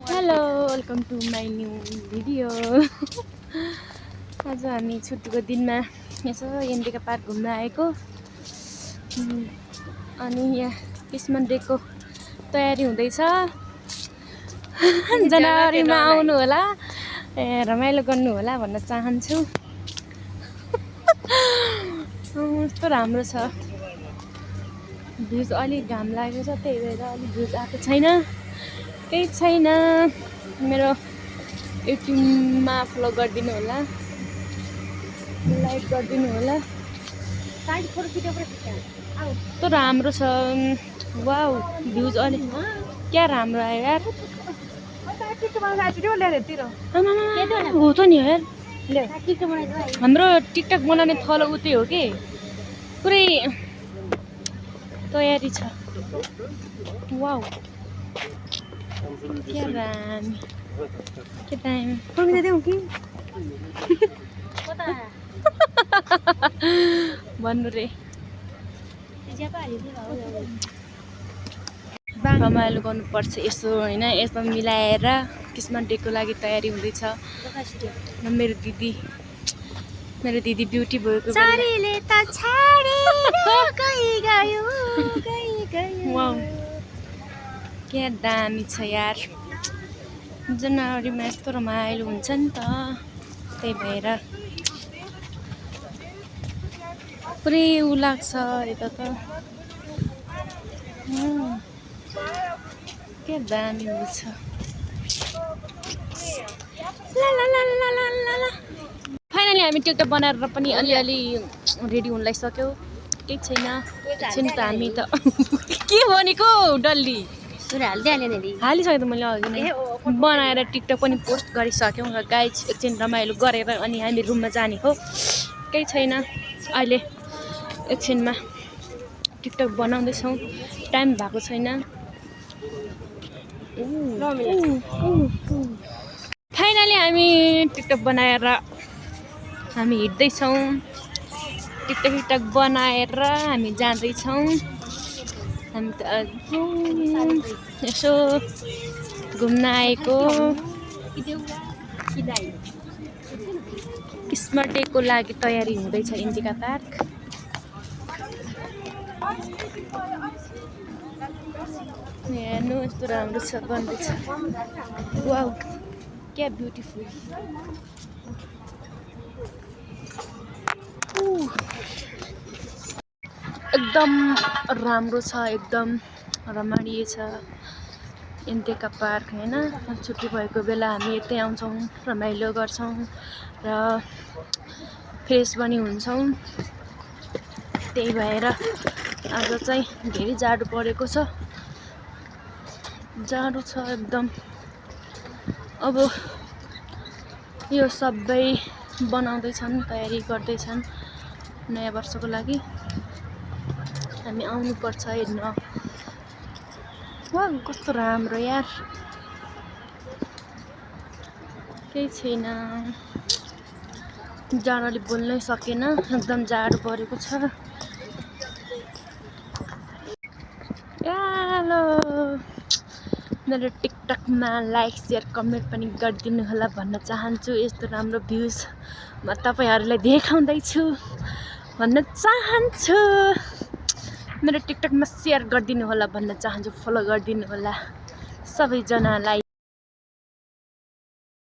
Hello welcome to my new video. आज हामी छुट्टीको दिनमा यसो एनटिका पार्क घुम्न आएको अनि यहाँ क्रिसमस डेको तयारी हुँदैछ। जनवरीमा आउनु होला, रमाइलो गर्नु होला भन्न चाहन्छु। कस्तो राम्रो छ भ्यूज। अलिक घाम लागेको छ त्यही भएर अलिक भ्यूज आएको छैन। केही छैन, मेरो युट्युबमा फलो गरिदिनु होला, लाइक गरिदिनु होला। कस्तो राम्रो छ, वाउ भ्यूज अलिक क्या राम्रो आयो यार। हो त नि यार, हाम्रो टिकटक बनाउने थलो उतै हो कि पुरै तयारी छ। वाउ क्या रामी के दामी भन्नु रे। रमाइलो गर्नुपर्छ यसो होइन, यसो मिलाएर क्रिसमस डेको लागि तयारी हुँदैछ। मेरो दिदी ब्युटी भएको वाउ क्या दामी छ यार। जनवरीमा यस्तो रमाइलो हुन्छ नि त, त्यही भएर पुरै उ लाग्छ यता त। क्या दामी हुन्छ। फाइनली हामी टिकटक बनाएर पनि अलिअलि रेडी हुन लागिसक्यौँ। केही छैन एकछिन त हामी त के भनेको डल्ली हालिसकेँ त मैले अघि नै बनाएर टिकटक पनि पोस्ट गरिसक्यौँ। र गाइज एकछिन रमाइलो गरेर अनि हामी रुममा जाने हो। केही छैन, अहिले एकछिनमा टिकटक बनाउँदैछौँ, टाइम भएको छैन। फाइनली हामी टिकटक बनाएर हामी हिँड्दैछौँ। टिकटक बनाएर हामी जाँदैछौँ। हामी त यसो घुम्न आएको क्रिसमस डेको लागि तयारी हुँदैछ एनटिका पार्क। हेर्नु यस्तो राम्रो छ, बन्दैछ। वाउ क्या ब्युटिफुल। एकदम राम्रो छ, एकदम रमणीय छ एनटिका पार्क होइन। छुट्टी भएको बेला हामी यतै आउँछौँ, रमाइलो गर्छौँ र फ्रेस पनि हुन्छौँ। त्यही भएर आज चाहिँ धेरै जाडो परेको छ, जाडो छ एकदम। अब यो सबै बनाउँदैछन्, तयारी गर्दैछन् नयाँ वर्षको लागि। हामी आउनुपर्छ हेर्न। वाह कस्तो राम्रो यार। केही छैन, जाडोले बोल्नै सकेन, एकदम जाडो परेको छ। हेलो, मेरो टिकटकमा लाइक सेयर कमेन्ट पनि गरिदिनु होला भन्न चाहन्छु। यस्तो राम्रो भ्यूज म तपाईँहरूलाई देखाउँदैछु भन्न चाहन्छु। मेरो टिकटकमा सेयर गरिदिनु होला भन्न चाहन्छु, फलो गरिदिनु होला सबैजनालाई।